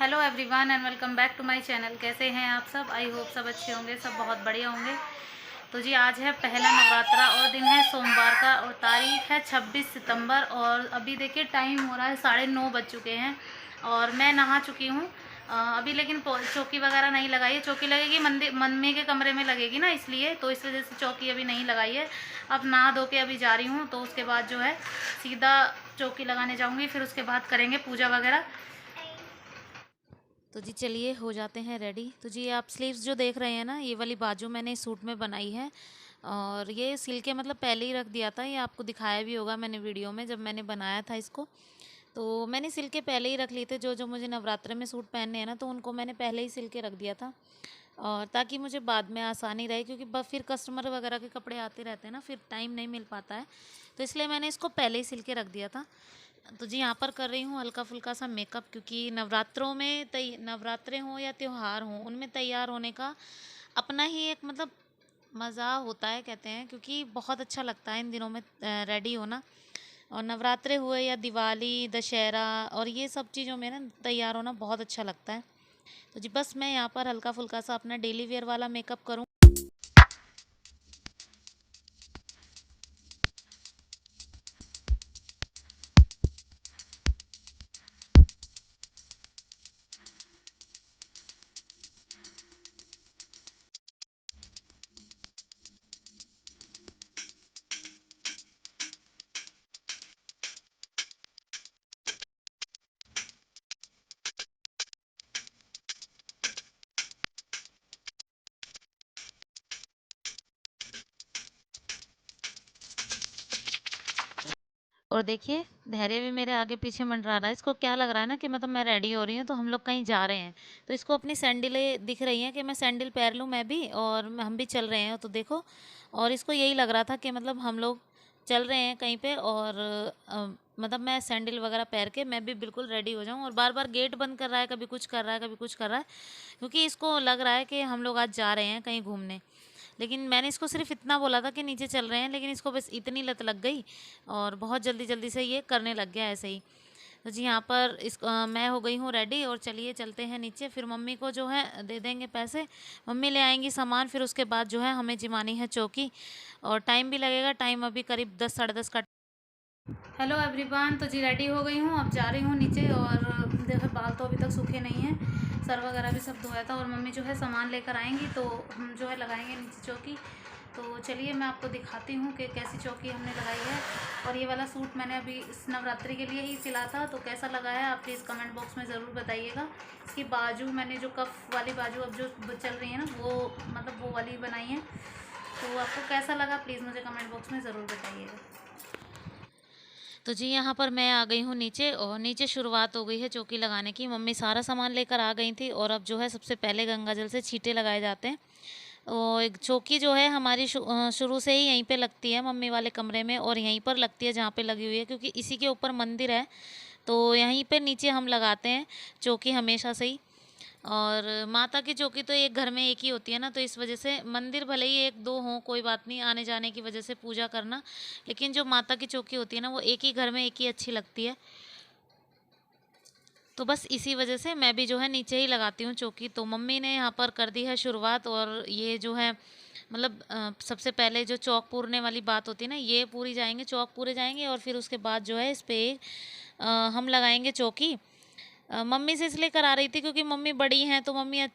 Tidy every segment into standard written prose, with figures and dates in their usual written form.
Hello everyone and welcome back to my channel. कैसे हैं आप सब? आई होप सब अच्छे होंगे, सब बहुत बढ़िया होंगे। तो जी आज है पहला नवरात्रा और दिन है सोमवार का और तारीख है 26 सितंबर और अभी देखिए टाइम हो रहा है 9:30 बज चुके हैं और मैं नहा चुकी हूँ अभी। लेकिन चौकी वगैरह नहीं लगाई है। चौकी लगेगी मंदिर मम्मी के कमरे में लगेगी ना, इसलिए तो इस वजह से चौकी अभी नहीं लगाई है। अब नहा धो के अभी जा रही हूँ, तो उसके बाद जो है सीधा चौकी लगाने जाऊँगी, फिर उसके बाद करेंगे पूजा वगैरह। तो जी चलिए हो जाते हैं रेडी। तो जी आप स्लीव्स जो देख रहे हैं ना, ये वाली बाजू मैंने इस सूट में बनाई है और ये सिल के मतलब पहले ही रख दिया था। ये आपको दिखाया भी होगा मैंने वीडियो में, जब मैंने बनाया था इसको तो मैंने सिल के पहले ही रख लिए थे। जो जो मुझे नवरात्र में सूट पहनने हैं ना, तो उनको मैंने पहले ही सिल के रख दिया था और ताकि मुझे बाद में आसानी रहे, क्योंकि फिर कस्टमर वगैरह के कपड़े आते रहते हैं ना, फिर टाइम नहीं मिल पाता है। तो इसलिए मैंने इसको पहले ही सिल के रख दिया था। तो जी यहाँ पर कर रही हूँ हल्का फुल्का सा मेकअप, क्योंकि नवरात्रों में नवरात्रे हों या त्यौहार हों, उनमें तैयार होने का अपना ही एक मतलब मज़ा होता है कहते हैं, क्योंकि बहुत अच्छा लगता है इन दिनों में रेडी होना। और नवरात्रे हुए या दिवाली दशहरा और ये सब चीज़ों में ना तैयार होना बहुत अच्छा लगता है। तो जी बस मैं यहाँ पर हल्का फुल्का सा अपना डेली वेयर वाला मेकअप करूँ। और देखिए धैर्य भी मेरे आगे पीछे मंडरा रहा है। इसको क्या लग रहा है ना कि मतलब मैं रेडी हो रही हूँ तो हम लोग कहीं जा रहे हैं। तो इसको अपनी सैंडलें दिख रही हैं कि मैं सैंडल पहन लूँ मैं भी, और हम भी चल रहे हैं तो देखो। और इसको यही लग रहा था कि मतलब हम लोग चल रहे हैं कहीं पे और मतलब मैं सैंडल वगैरह पहन के मैं भी बिल्कुल रेडी हो जाऊँ। और बार बार गेट बंद कर रहा है, कभी कुछ कर रहा है कभी कुछ कर रहा है, क्योंकि इसको लग रहा है कि हम लोग आज जा रहे हैं कहीं घूमने। लेकिन मैंने इसको सिर्फ इतना बोला था कि नीचे चल रहे हैं, लेकिन इसको बस इतनी लत लग गई और बहुत जल्दी जल्दी से ये करने लग गया ऐसे ही। तो जी यहाँ पर मैं हो गई हूँ रेडी और चलिए चलते हैं नीचे। फिर मम्मी को जो है दे देंगे पैसे, मम्मी ले आएंगी सामान, फिर उसके बाद जो है हमें जिमानी है चौकी और टाइम भी लगेगा। टाइम अभी करीब 10 साढ़े 10 का। हेलो एवरीवन, तो जी रेडी हो गई हूँ, अब जा रही हूँ नीचे। और देखो बाल तो अभी तक सूखे नहीं हैं, सर वगैरह भी सब धोया था और मम्मी जो है सामान लेकर आएंगी तो हम जो है लगाएंगे नीचे चौकी। तो चलिए मैं आपको दिखाती हूँ कि कैसी चौकी हमने लगाई है। और ये वाला सूट मैंने अभी इस नवरात्रि के लिए ही सिला था, तो कैसा लगा है आप प्लीज़ कमेंट बॉक्स में ज़रूर बताइएगा। इसकी बाजू मैंने जो कफ वाली बाजू अब जो चल रही है ना, वो मतलब वो वाली बनाई है। तो आपको कैसा लगा प्लीज़ मुझे कमेंट बॉक्स में ज़रूर बताइएगा। तो जी यहाँ पर मैं आ गई हूँ नीचे और नीचे शुरुआत हो गई है चौकी लगाने की। मम्मी सारा सामान लेकर आ गई थी और अब जो है सबसे पहले गंगा जल से छींटे लगाए जाते हैं। और एक चौकी जो है हमारी शुरू से ही यहीं पे लगती है मम्मी वाले कमरे में, और यहीं पर लगती है जहाँ पे लगी हुई है, क्योंकि इसी के ऊपर मंदिर है। तो यहीं पे नीचे हम लगाते हैं चौकी हमेशा से ही। और माता की चौकी तो एक घर में एक ही होती है ना, तो इस वजह से मंदिर भले ही एक दो हों कोई बात नहीं, आने जाने की वजह से पूजा करना, लेकिन जो माता की चौकी होती है ना वो एक ही घर में एक ही अच्छी लगती है। तो बस इसी वजह से मैं भी जो है नीचे ही लगाती हूँ चौकी। तो मम्मी ने यहाँ पर कर दी है शुरुआत, और ये जो है मतलब सबसे पहले जो चौक पूरने वाली बात होती है ना, ये पूरी जाएंगे, चौक पूरे जाएंगे और फिर उसके बाद जो है इस पर हम लगाएंगे चौकी। मम्मी से इसलिए करा रही थी क्योंकि मम्मी बड़ी हैं, तो मम्मी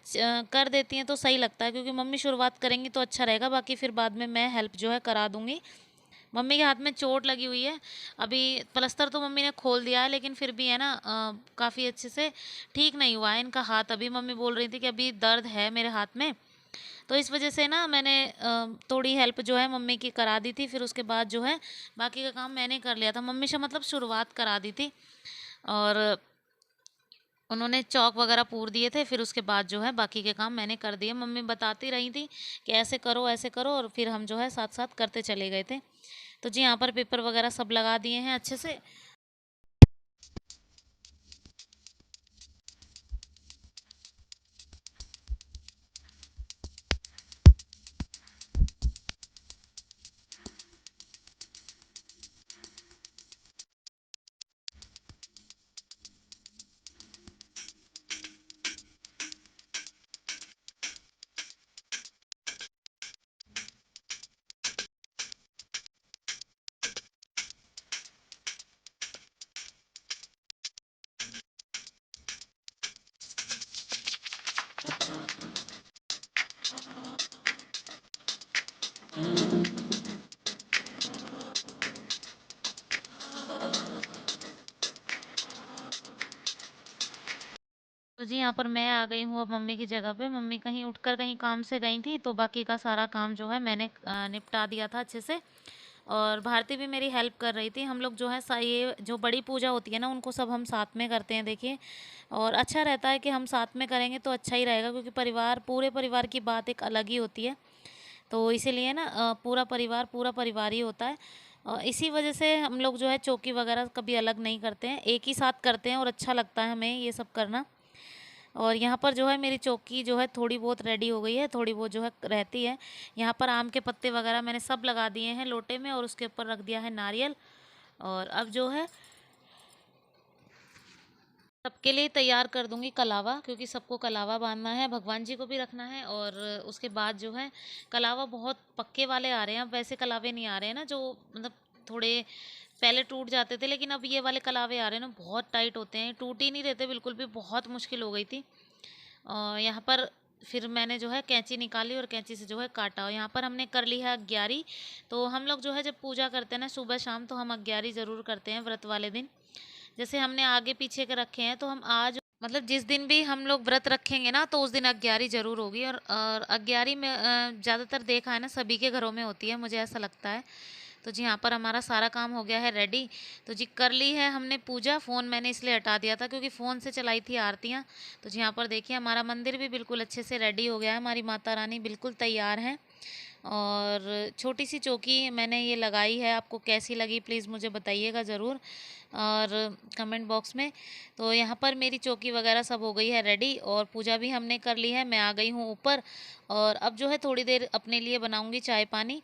कर देती हैं तो सही लगता है, क्योंकि मम्मी शुरुआत करेंगी तो अच्छा रहेगा, बाकी फिर बाद में मैं हेल्प जो है करा दूंगी। मम्मी के हाथ में चोट लगी हुई है। अभी प्लास्टर तो मम्मी ने खोल दिया है, लेकिन फिर भी है ना काफ़ी अच्छे से ठीक नहीं हुआ है इनका हाथ। अभी मम्मी बोल रही थी कि अभी दर्द है मेरे हाथ में, तो इस वजह से ना मैंने थोड़ी हेल्प जो है मम्मी की करा दी थी। फिर उसके बाद जो है बाकी का काम मैंने कर लिया था, मम्मी से मतलब शुरुआत करा दी थी। और उन्होंने चौक वगैरह पूर दिए थे, फिर उसके बाद जो है बाकी के काम मैंने कर दिए। मम्मी बताती रही थी कि ऐसे करो, और फिर हम जो है साथ साथ करते चले गए थे। तो जी यहाँ पर पेपर वगैरह सब लगा दिए हैं अच्छे से। तो जी यहाँ पर मैं आ गई हूँ अब मम्मी की जगह पे। मम्मी कहीं उठकर कहीं काम से गई थी, तो बाकी का सारा काम जो है मैंने निपटा दिया था अच्छे से। और भारती भी मेरी हेल्प कर रही थी। हम लोग जो है ये जो बड़ी पूजा होती है ना, उनको सब हम साथ में करते हैं, देखिए। और अच्छा रहता है कि हम साथ में करेंगे तो अच्छा ही रहेगा, क्योंकि परिवार, पूरे परिवार की बात एक अलग ही होती है। तो इसीलिए ना पूरा परिवार ही होता है। इसी वजह से हम लोग जो है चौकी वगैरह कभी अलग नहीं करते हैं, एक ही साथ करते हैं और अच्छा लगता है हमें ये सब करना। और यहाँ पर जो है मेरी चौकी जो है थोड़ी बहुत रेडी हो गई है, थोड़ी बहुत जो है रहती है। यहाँ पर आम के पत्ते वगैरह मैंने सब लगा दिए हैं लोटे में, और उसके ऊपर रख दिया है नारियल। और अब जो है सबके लिए तैयार कर दूंगी कलावा, क्योंकि सबको कलावा बांधना है, भगवान जी को भी रखना है। और उसके बाद जो है कलावा बहुत पक्के वाले आ रहे हैं। अब वैसे कलावे नहीं आ रहे हैं ना, जो मतलब थोड़े पहले टूट जाते थे, लेकिन अब ये वाले कलावे आ रहे हैं ना, बहुत टाइट होते हैं, टूट ही नहीं रहते बिल्कुल भी। बहुत मुश्किल हो गई थी। और यहाँ पर फिर मैंने जो है कैंची निकाली और कैंची से जो है काटा। और यहाँ पर हमने कर ली है अग्यारी। तो हम लोग जो है जब पूजा करते हैं ना सुबह शाम, तो हम अग्यारी ज़रूर करते हैं व्रत वाले दिन। जैसे हमने आगे पीछे के रखे हैं, तो हम आज मतलब जिस दिन भी हम लोग व्रत रखेंगे ना, तो उस दिन अग्यारी जरूर होगी। और अग्यारी में ज़्यादातर देखा है ना सभी के घरों में होती है, मुझे ऐसा लगता है। तो जी यहाँ पर हमारा सारा काम हो गया है रेडी। तो जी कर ली है हमने पूजा। फ़ोन मैंने इसलिए हटा दिया था क्योंकि फ़ोन से चलाई थी आरतियाँ। तो जी यहाँ पर देखिए हमारा मंदिर भी बिल्कुल अच्छे से रेडी हो गया है, हमारी माता रानी बिल्कुल तैयार हैं। और छोटी सी चौकी मैंने ये लगाई है, आपको कैसी लगी प्लीज़ मुझे बताइएगा ज़रूर, और कमेंट बॉक्स में। तो यहाँ पर मेरी चौकी वगैरह सब हो गई है रेडी, और पूजा भी हमने कर ली है। मैं आ गई हूँ ऊपर, और अब जो है थोड़ी देर अपने लिए बनाऊँगी चाय पानी।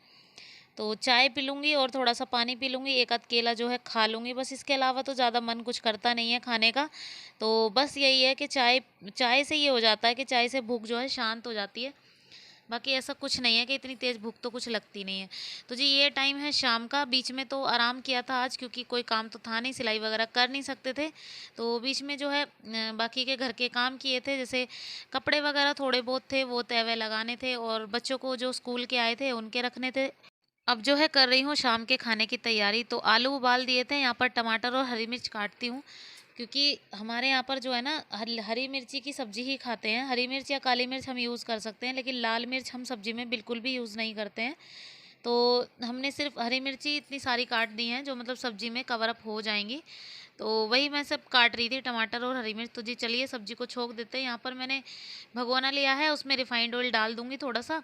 तो चाय पी लूँगी और थोड़ा सा पानी पी लूँगी, एक आध केला जो है खा लूँगी, बस इसके अलावा तो ज़्यादा मन कुछ करता नहीं है खाने का। तो बस यही है कि चाय चाय से ये हो जाता है कि चाय से भूख जो है शांत हो जाती है। बाकी ऐसा कुछ नहीं है कि इतनी तेज़ भूख तो कुछ लगती नहीं है। तो जी ये टाइम है शाम का। बीच में तो आराम किया था आज, क्योंकि कोई काम तो था नहीं, सिलाई वगैरह कर नहीं सकते थे। तो बीच में जो है बाकी के घर के काम किए थे, जैसे कपड़े वगैरह थोड़े बहुत थे, वो तय लगाने थे, और बच्चों को जो स्कूल के आए थे उनके रखने थे। अब जो है कर रही हूँ शाम के खाने की तैयारी। तो आलू उबाल दिए थे, यहाँ पर टमाटर और हरी मिर्च काटती हूँ, क्योंकि हमारे यहाँ पर जो है ना हरी मिर्ची की सब्जी ही खाते हैं। हरी मिर्च या काली मिर्च हम यूज़ कर सकते हैं, लेकिन लाल मिर्च हम सब्जी में बिल्कुल भी यूज़ नहीं करते हैं। तो हमने सिर्फ हरी मिर्ची इतनी सारी काट दी हैं जो मतलब सब्जी में कवर अप हो जाएंगी। तो वही मैं सब काट रही थी, टमाटर और हरी मिर्च। तो जी चलिए सब्जी को छोंक देते हैं। यहाँ पर मैंने भगोना लिया है, उसमें रिफाइंड ऑयल डाल दूँगी थोड़ा सा।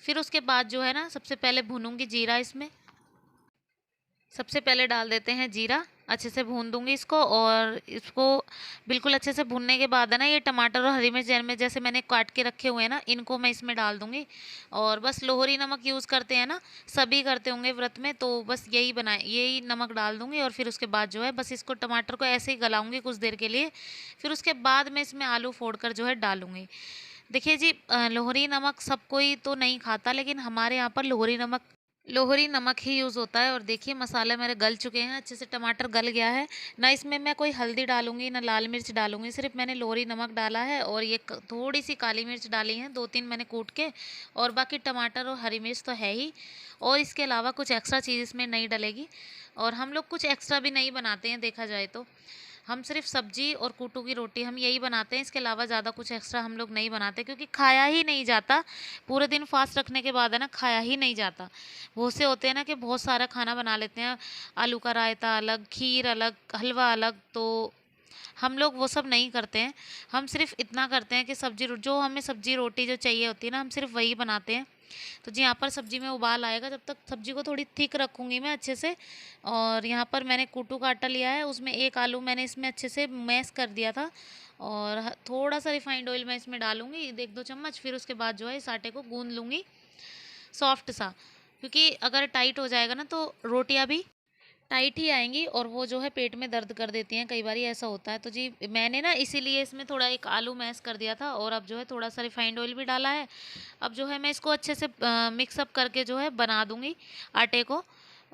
फिर उसके बाद जो है ना सबसे पहले भूनूंगी जीरा इसमें। सबसे पहले डाल देते हैं जीरा, अच्छे से भून दूंगी इसको। और इसको बिल्कुल अच्छे से भूनने के बाद है ना, ये टमाटर और हरी मिर्च में जैसे मैंने काट के रखे हुए हैं ना, इनको मैं इसमें डाल दूंगी। और बस लोहरी नमक यूज़ करते हैं ना, सभी करते होंगे व्रत में, तो बस यही बनाए, यही नमक डाल दूंगी। और फिर उसके बाद जो है बस इसको टमाटर को ऐसे ही गलाऊंगी कुछ देर के लिए। फिर उसके बाद मैं इसमें आलू फोड़ कर जो है डालूंगी। देखिए जी लोहरी नमक सब कोई तो नहीं खाता, लेकिन हमारे यहाँ पर लोहरी नमक ही यूज़ होता है। और देखिए मसाले मेरे गल चुके हैं अच्छे से, टमाटर गल गया है ना, इसमें मैं कोई हल्दी डालूंगी ना लाल मिर्च डालूंगी, सिर्फ मैंने लोहरी नमक डाला है। और ये थोड़ी सी काली मिर्च डाली है, 2-3 मैंने कूट के। और बाकी टमाटर और हरी मिर्च तो है ही, और इसके अलावा कुछ एक्स्ट्रा चीज़ इसमें नहीं डलेगी। और हम लोग कुछ एक्स्ट्रा भी नहीं बनाते हैं देखा जाए तो, हम सिर्फ सब्जी और कूटू की रोटी हम यही बनाते हैं। इसके अलावा ज़्यादा कुछ एक्स्ट्रा हम लोग नहीं बनाते, क्योंकि खाया ही नहीं जाता। पूरे दिन फास्ट रखने के बाद है ना, खाया ही नहीं जाता। बहुत से होते हैं ना कि बहुत सारा खाना बना लेते हैं, आलू का रायता अलग, खीर अलग, हलवा अलग। तो हम लोग वो सब नहीं करते हैं। हम सिर्फ इतना करते हैं कि जो हमें सब्जी रोटी जो चाहिए होती है ना, हम सिर्फ वही बनाते हैं। तो जी यहाँ पर सब्जी में उबाल आएगा, जब तक सब्जी को थोड़ी थिक रखूँगी मैं अच्छे से। और यहाँ पर मैंने कूटू का आटा लिया है, उसमें एक आलू मैंने इसमें अच्छे से मैश कर दिया था। और थोड़ा सा रिफाइंड ऑयल मैं इसमें डालूंगी, 1-2 चम्मच। फिर उसके बाद जो है इस आटे को गूंद लूँगी सॉफ्ट सा, क्योंकि अगर टाइट हो जाएगा ना तो रोटियां भी टाइट ही आएंगी, और वो जो है पेट में दर्द कर देती हैं, कई बार ऐसा होता है। तो जी मैंने ना इसीलिए इसमें थोड़ा एक आलू मैश कर दिया था। और अब जो है थोड़ा सा रिफाइंड ऑयल भी डाला है। अब जो है मैं इसको अच्छे से मिक्सअप करके जो है बना दूंगी आटे को,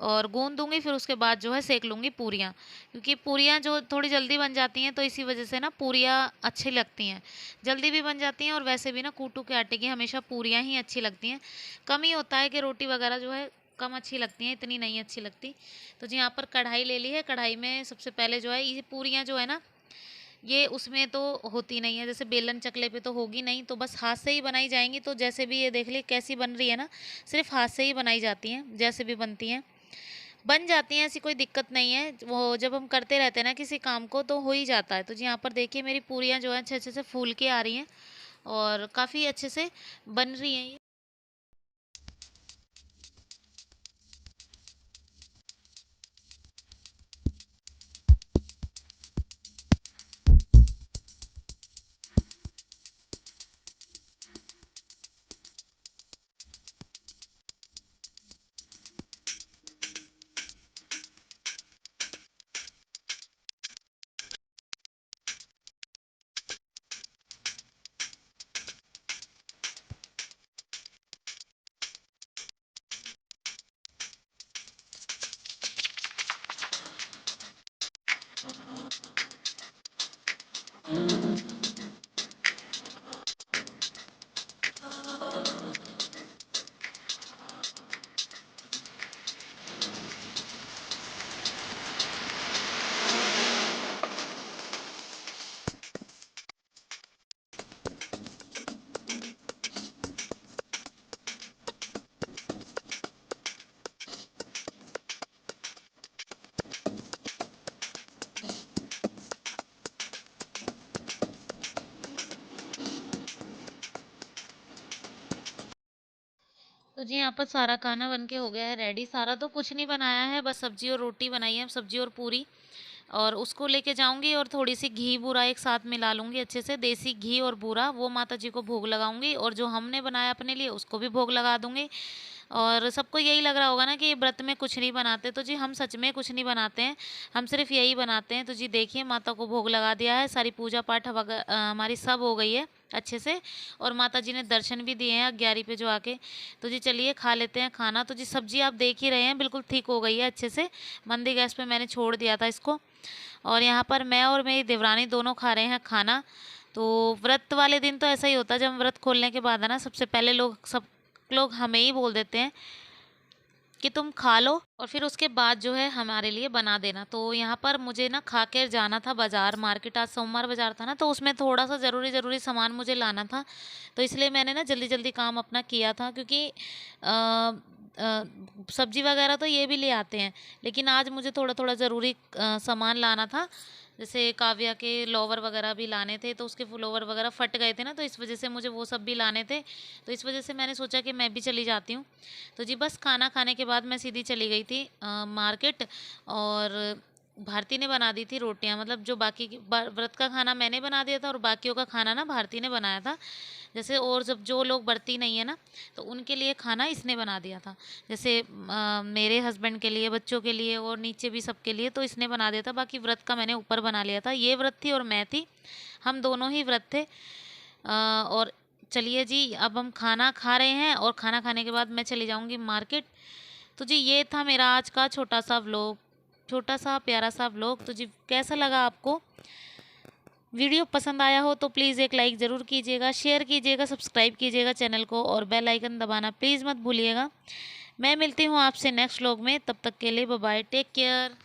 और गूंद दूंगी। फिर उसके बाद जो है सेक लूँगी पूरियाँ, क्योंकि पूरियाँ जो थोड़ी जल्दी बन जाती हैं, तो इसी वजह से ना पूरियाँ अच्छी लगती हैं, जल्दी भी बन जाती हैं। और वैसे भी ना कूटू के आटे की हमेशा पूरियाँ ही अच्छी लगती हैं। कम ही होता है कि रोटी वगैरह जो है कम अच्छी लगती हैं, इतनी नहीं अच्छी लगती। तो जी यहाँ पर कढ़ाई ले ली है, कढ़ाई में सबसे पहले जो है ये पूरियाँ जो है ना, ये उसमें तो होती नहीं है, जैसे बेलन चकले पे तो होगी नहीं, तो बस हाथ से ही बनाई जाएंगी। तो जैसे भी ये देख ली कैसी बन रही है ना, सिर्फ हाथ से ही बनाई जाती हैं, जैसे भी बनती हैं बन जाती हैं, ऐसी कोई दिक्कत नहीं है। वो जब हम करते रहते हैं ना किसी काम को तो हो ही जाता है। तो जी यहाँ पर देखिए मेरी पूरियाँ जो हैं अच्छे अच्छे से फूल के आ रही हैं और काफ़ी अच्छे से बन रही हैं ये। तो जी यहाँ पर सारा खाना बन के हो गया है रेडी। सारा तो कुछ नहीं बनाया है, बस सब्जी और रोटी बनाई है, सब्जी और पूरी। और उसको लेके जाऊंगी और थोड़ी सी घी बूरा एक साथ मिला लूंगी अच्छे से, देसी घी और बूरा, वो माता जी को भोग लगाऊंगी। और जो हमने बनाया अपने लिए उसको भी भोग लगा दूंगी। और सबको यही लग रहा होगा ना कि ये व्रत में कुछ नहीं बनाते, तो जी हम सच में कुछ नहीं बनाते हैं, हम सिर्फ यही बनाते हैं। तो जी देखिए माता को भोग लगा दिया है, सारी पूजा पाठ हमारी सब हो गई है अच्छे से। और माता जी ने दर्शन भी दिए हैं 11 पे जो आके। तो जी चलिए खा लेते हैं खाना। तो जी सब्जी आप देख ही रहे हैं बिल्कुल ठीक हो गई है अच्छे से, मंदी गैस पे मैंने छोड़ दिया था इसको। और यहाँ पर मैं और मेरी देवरानी दोनों खा रहे हैं खाना। तो व्रत वाले दिन तो ऐसा ही होता है, जब हम व्रत खोलने के बाद है ना, सबसे पहले सब लोग हमें ही बोल देते हैं कि तुम खा लो और फिर उसके बाद जो है हमारे लिए बना देना। तो यहाँ पर मुझे ना खा कर जाना था बाजार मार्केट, आज सोमवार बाजार था ना, तो उसमें थोड़ा सा ज़रूरी ज़रूरी सामान मुझे लाना था। तो इसलिए मैंने ना जल्दी जल्दी काम अपना किया था, क्योंकि सब्जी वगैरह तो ये भी ले आते हैं, लेकिन आज मुझे थोड़ा थोड़ा ज़रूरी सामान लाना था। जैसे काव्या के लोवर वगैरह भी लाने थे, तो उसके फ्लोवर वगैरह फट गए थे ना, तो इस वजह से मुझे वो सब भी लाने थे। तो इस वजह से मैंने सोचा कि मैं भी चली जाती हूँ। तो जी बस खाना खाने के बाद मैं सीधी चली गई थी मार्केट। और भारती ने बना दी थी रोटियां, मतलब जो बाकी व्रत का खाना मैंने बना दिया था और बाकियों का खाना ना भारती ने बनाया था। जैसे और जब जो लोग बरती नहीं है ना, तो उनके लिए खाना इसने बना दिया था। जैसे मेरे हस्बैंड के लिए, बच्चों के लिए और नीचे भी सबके लिए, तो इसने बना दिया था। बाकी व्रत का मैंने ऊपर बना लिया था। ये व्रत थी और मैं थी, हम दोनों ही व्रत थे। और चलिए जी अब हम खाना खा रहे हैं और खाना खाने के बाद मैं चली जाऊंगी मार्केट। तो जी ये था मेरा आज का छोटा सा व्लॉग, छोटा सा प्यारा सा व्लॉग। तो जी कैसा लगा आपको? वीडियो पसंद आया हो तो प्लीज़ एक लाइक ज़रूर कीजिएगा, शेयर कीजिएगा, सब्सक्राइब कीजिएगा चैनल को और बेल आइकन दबाना प्लीज़ मत भूलिएगा। मैं मिलती हूँ आपसे नेक्स्ट व्लॉग में, तब तक के लिए बाय बाय, टेक केयर।